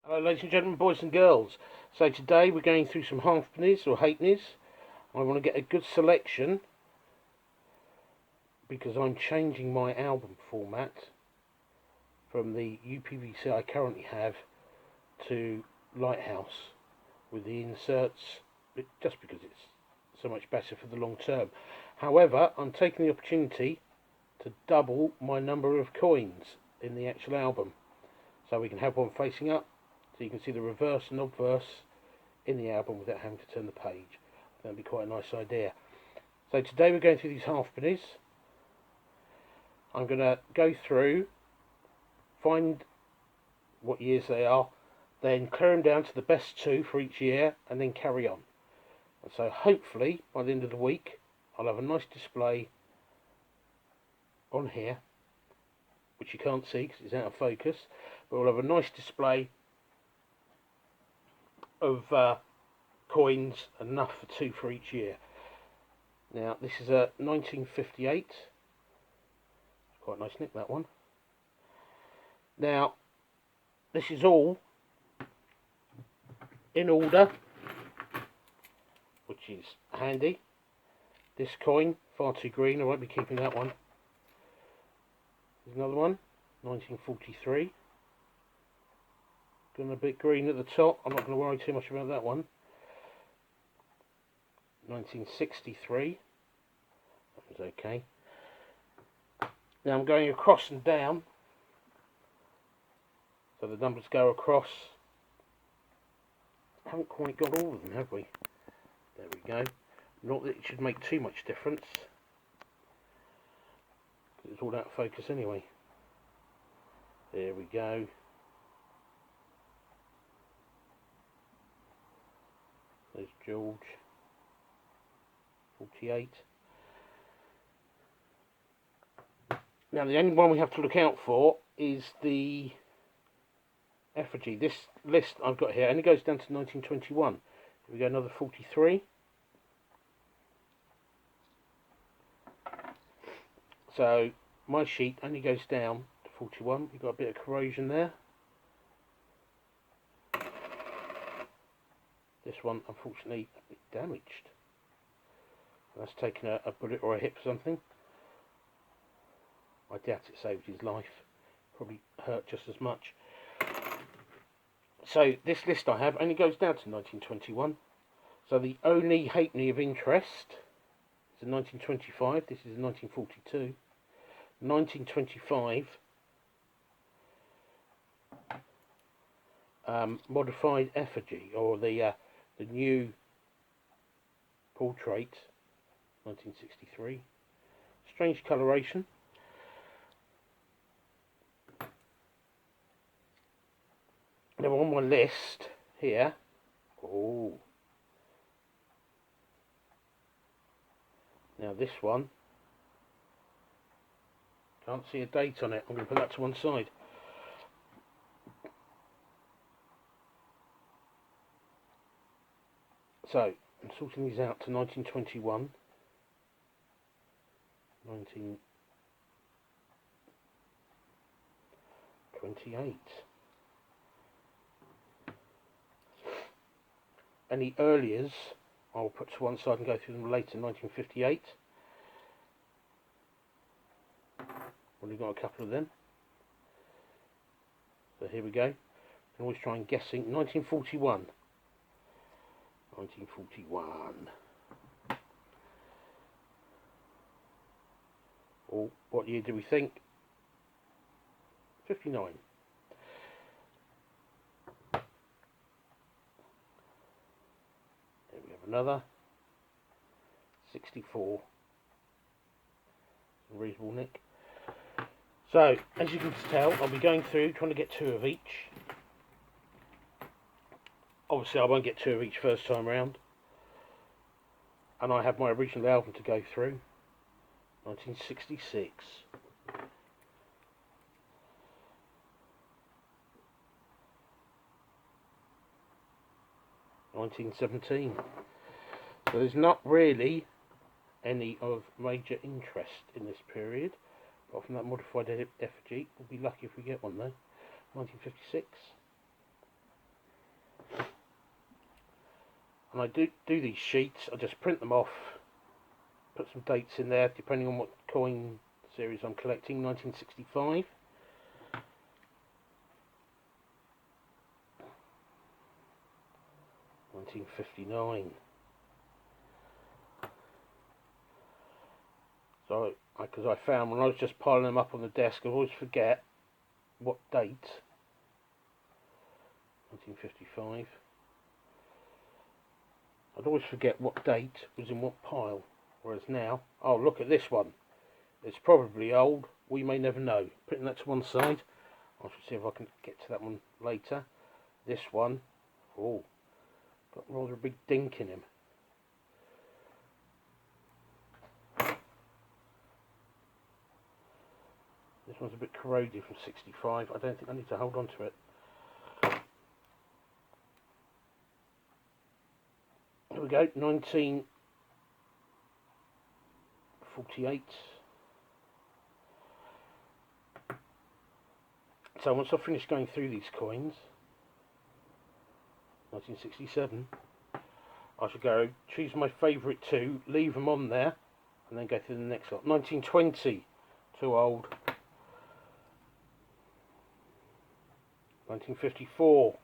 Hello ladies and gentlemen, boys and girls. So today we're going through some halfpennies or halfpennies. I want to get a good selection because I'm changing my album format from the UPVC I currently have to Lighthouse with the inserts, just because it's so much better for the long term. However, I'm taking the opportunity to double my number of coins in the actual album, so we can have one facing up, so you can see the reverse and obverse in the album without having to turn the page. That'd be quite a nice idea. So today we're going through these halfpennies. I'm going to go through, find what years they are, then clear them down to the best two for each year, and then carry on. And so hopefully by the end of the week I'll have a nice display on here, which you can't see because it's out of focus, but we'll have a nice display of coins, enough for two for each year. Now this is a 1958, quite a nice nick, that one. Now this is all in order, which is handy. This coin, far too green, I won't be keeping that one. There's another one, 1943. Going a bit green at the top, I'm not going to worry too much about that one. 1963, that was okay. Now I'm going across and down, so the numbers go across. Haven't quite got all of them, have we? There we go. Not that it should make too much difference, it's all out of focus anyway. There we go. There's George, 48. Now the only one we have to look out for is the effigy. This list I've got here only goes down to 1921. Here we go, another 43. So my sheet only goes down to 41. You've got a bit of corrosion there. This one, unfortunately, a bit damaged. That's taken a bullet or a hit or something. I doubt it saved his life. Probably hurt just as much. So this list I have only goes down to 1921. So the only halfpenny of interest is a 1925. This is a 1942. 1925 modified effigy, or the new portrait, 1963. Strange coloration. Now on my list here, now this one, can't see a date on it. I'm going to put that to one side. So I'm sorting these out to 1921, 1928. Any earliers I'll put to one side and go through them later. 1958. Only got a couple of them. So here we go. You can always try and guessing. 1941. 1941. Or what year do we think? 59. There we have another. 64. Reasonable nick. So, as you can tell, I'll be going through trying to get two of each. Obviously I won't get two of each first time round, and I have my original album to go through. 1966. 1917. So there's not really any of major interest in this period, apart from that modified effigy. We'll be lucky if we get one though. 1956. and I do these sheets, I just print them off, put some dates in there depending on what coin series I'm collecting. 1965, 1959. So, because I found when I was just piling them up on the desk, I always forget what date. 1955. I'd always forget what date was in what pile. Whereas now, oh, look at this one. It's probably old. We may never know. Putting that to one side. I shall see if I can get to that one later. This one, oh, got rather a big dink in him. This one's a bit corroded from 65. I don't think I need to hold on to it. Here we go, 1948. So once I've finished going through these coins, 1967, I should go choose my favourite two, leave them on there, and then go through the next lot. 1920, too old. 1954.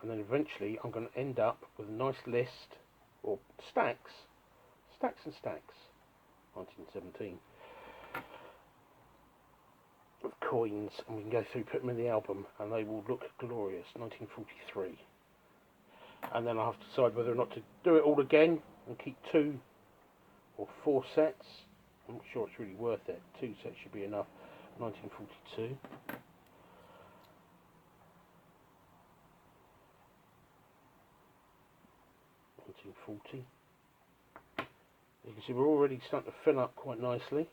And then eventually I'm going to end up with a nice list, or stacks and stacks, 1917, of coins, and we can go through, put them in the album, and they will look glorious. 1943. And then I'll have to decide whether or not to do it all again and keep 2 or 4 sets. I'm not sure it's really worth it. 2 sets should be enough. 1942. 1940. You can see we're already starting to fill up quite nicely.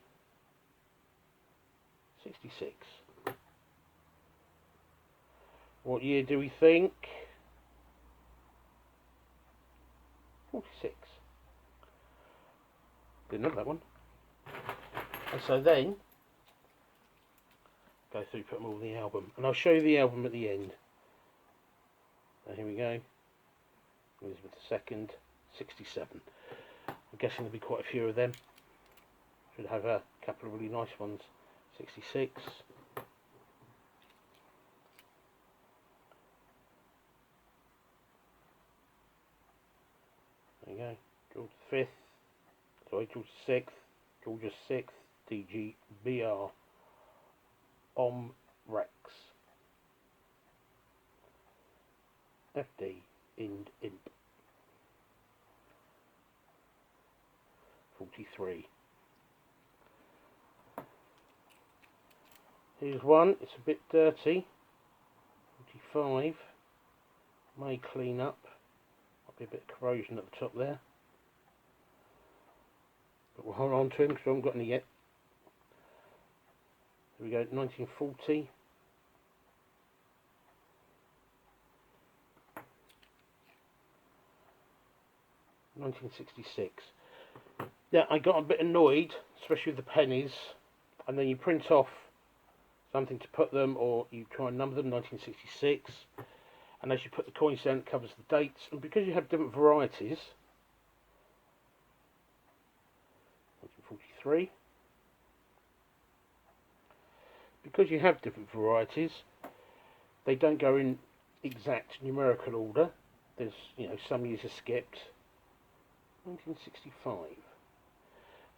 66. What year do we think? 46. Didn't have that one. And so then, go through, put them all in the album. And I'll show you the album at the end. So here we go. Elizabeth II, 67. I'm guessing there'll be quite a few of them. Should have a couple of really nice ones. 66. There you go. George V. Sorry, George VI. George VI. DG BR. Rex. FD. Ind. Imp. 43. Here's one, it's a bit dirty. 45. May clean up. Might be a bit of corrosion at the top there. But we'll hold on to him because we haven't got any yet. Here we go, 1940. 1966. Yeah, I got a bit annoyed, especially with the pennies, and then you print off something to put them, or you try and number them. 1966, and as you put the coins down, it covers the dates, and because you have different varieties. 1943. Because you have different varieties, they don't go in exact numerical order. There's, some years are skipped. 1965.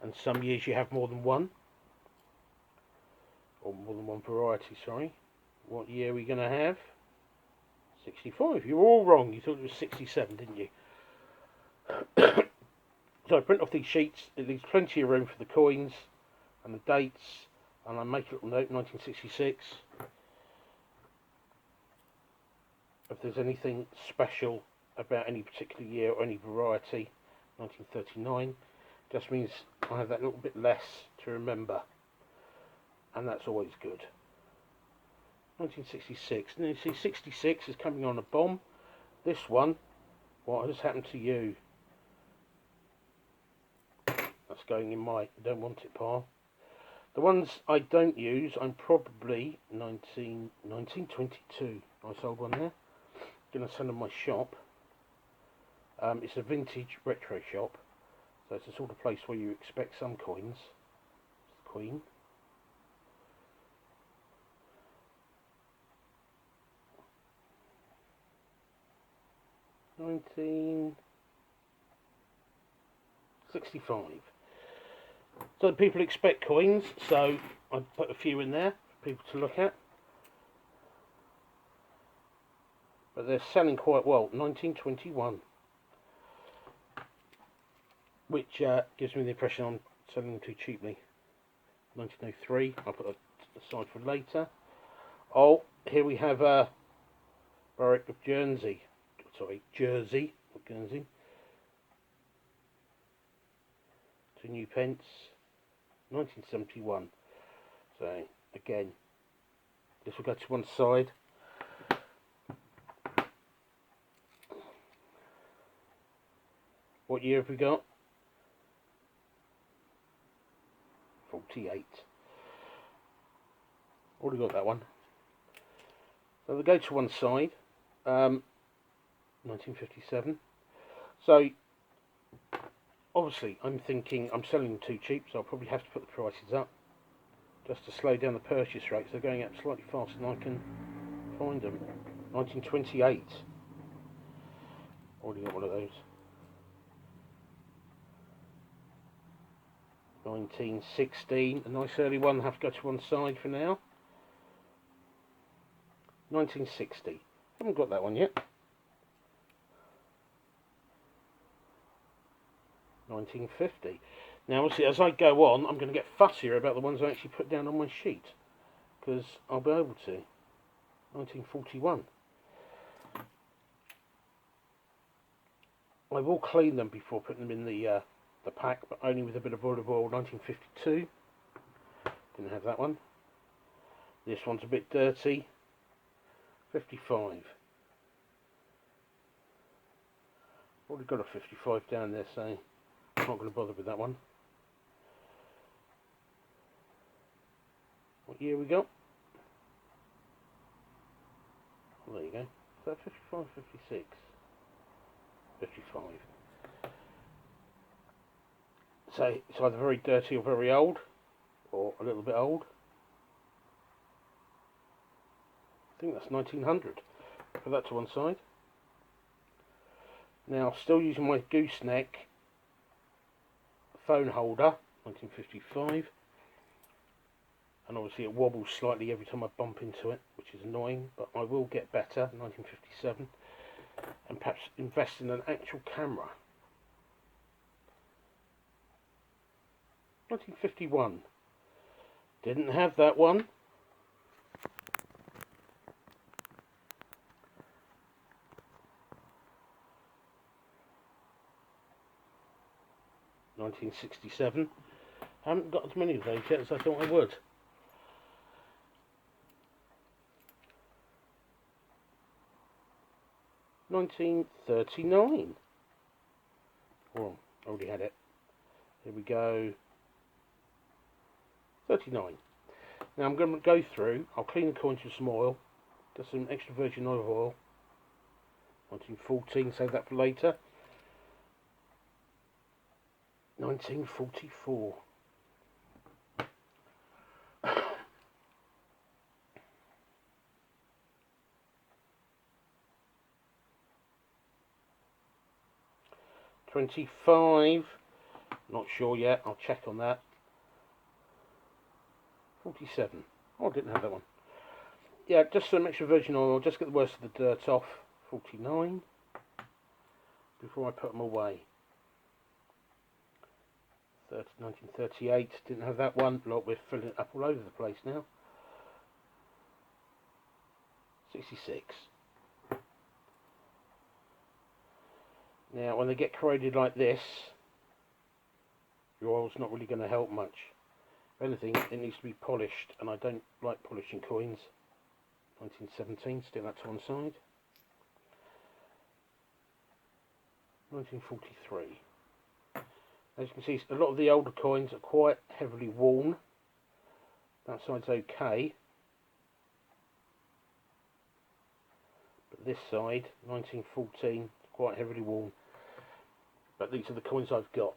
And some years you have more than one. Or more than one variety, sorry. What year are we going to have? 65. You were all wrong. You thought it was 67, didn't you? So I print off these sheets. It leaves plenty of room for the coins and the dates. And I make a little note, 1966. If there's anything special about any particular year or any variety. 1939. Just means I have that little bit less to remember. And that's always good. 1966. Now you see 66 is coming on a bomb. This one, what has happened to you? That's going in my don't want it pile. The ones I don't use, I'm probably 1922. Nice old one there. Gonna send them my shop. It's a vintage retro shop, so it's the sort of place where you expect some coins. It's the Queen. $1965. So people expect coins, so I put a few in there for people to look at. But they're selling quite well. 1921. Which gives me the impression I'm selling them too cheaply. 1903, I'll put that aside for later. Oh, here we have Berwick of Jersey. Sorry, Jersey, not Guernsey. 2 new pence. 1971. So, again, this will go to one side. What year have we got? 48. Already got that one. So they go to one side. 1957. So obviously I'm thinking I'm selling them too cheap, so I'll probably have to put the prices up just to slow down the purchase rates. They're going up slightly faster than I can find them. 1928. Already got one of those. 1916, a nice early one, have to go to one side for now. 1960, haven't got that one yet. 1950. Now obviously as I go on I'm going to get fussier about the ones I actually put down on my sheet, because I'll be able to. 1941. I will clean them before putting them in the pack, but only with a bit of olive oil. 1952. Didn't have that one. This one's a bit dirty. 55. Already got a 55 down there, so I'm not going to bother with that one. What year we got? Well, there you go. So 55, 56. 55. So it's either very dirty or very old, or a little bit old. I think that's 1900. Put that to one side. Now, still using my gooseneck phone holder, 1955. And obviously it wobbles slightly every time I bump into it, which is annoying, but I will get better. 1957. And perhaps invest in an actual camera. 1951. Didn't have that one. $1967. Haven't got as many of those yet as I thought I would. $1939. Oh, I already had it. Here we go. 39. Now I'm going to go through. I'll clean the coins with some oil. Just some extra virgin olive oil. 1914. Save that for later. 1944. $25. Not sure yet. I'll check on that. 47. Oh, I didn't have that one. Yeah, just some extra virgin oil. Just get the worst of the dirt off. 49. Before I put them away. 1938. Didn't have that one. Look, we're filling it up all over the place now. 66. Now, when they get corroded like this, your oil's not really going to help much. If anything, it needs to be polished, and I don't like polishing coins. 1917, stick that to one side. 1943. As you can see, a lot of the older coins are quite heavily worn. That side's okay. But this side, 1914, quite heavily worn. But these are the coins I've got.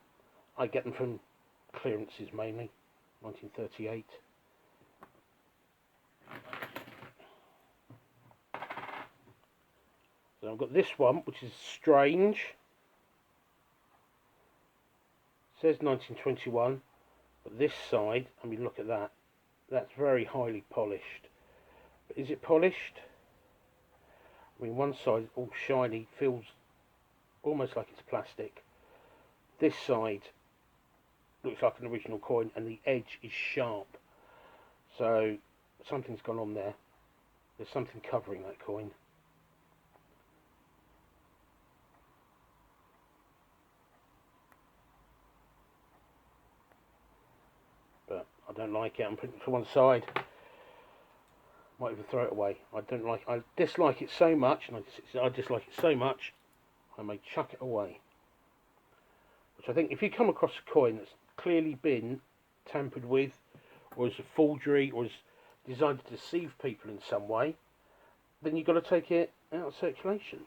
I get them from clearances mainly, 1938. So I've got this one, which is strange. It says 1921, but this side, I mean, look at that. That's very highly polished. But is it polished? I mean, one side is all shiny, feels almost like it's plastic. This side looks like an original coin, and the edge is sharp. So something's gone on there. There's something covering that coin. But I don't like it. I'm putting it to one side. Might even throw it away. I dislike it so much, and I dislike it so much, I may chuck it away. Which I think, if you come across a coin that's clearly been tampered with, or is a forgery, or is designed to deceive people in some way, then you've got to take it out of circulation.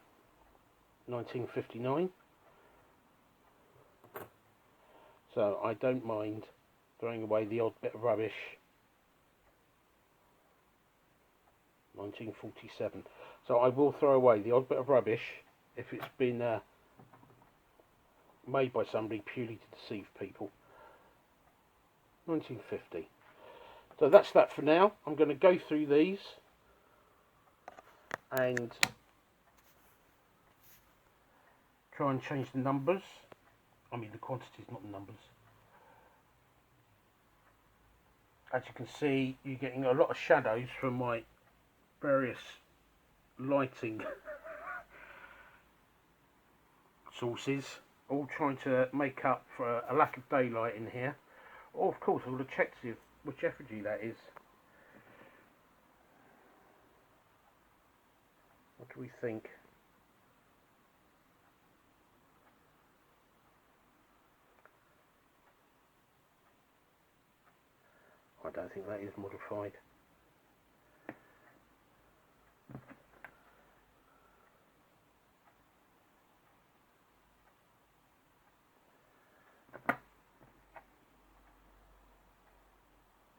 1959. So I don't mind throwing away the odd bit of rubbish. 1947. So I will throw away the odd bit of rubbish if it's been made by somebody purely to deceive people. 1950. So that's that for now. I'm going to go through these and try and change the numbers. I mean the quantities, not the numbers. As you can see, you're getting a lot of shadows from my various lighting sources, all trying to make up for a lack of daylight in here. Oh, of course, I would have checked to see which effigy that is. What do we think? I don't think that is modified.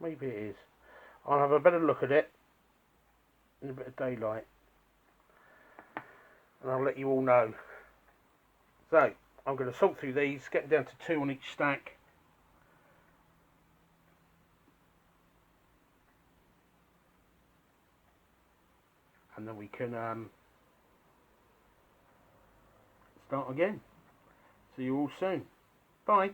Maybe it is. I'll have a better look at it in a bit of daylight, and I'll let you all know. So, I'm going to sort through these, get down to 2 on each stack. And then we can start again. See you all soon. Bye.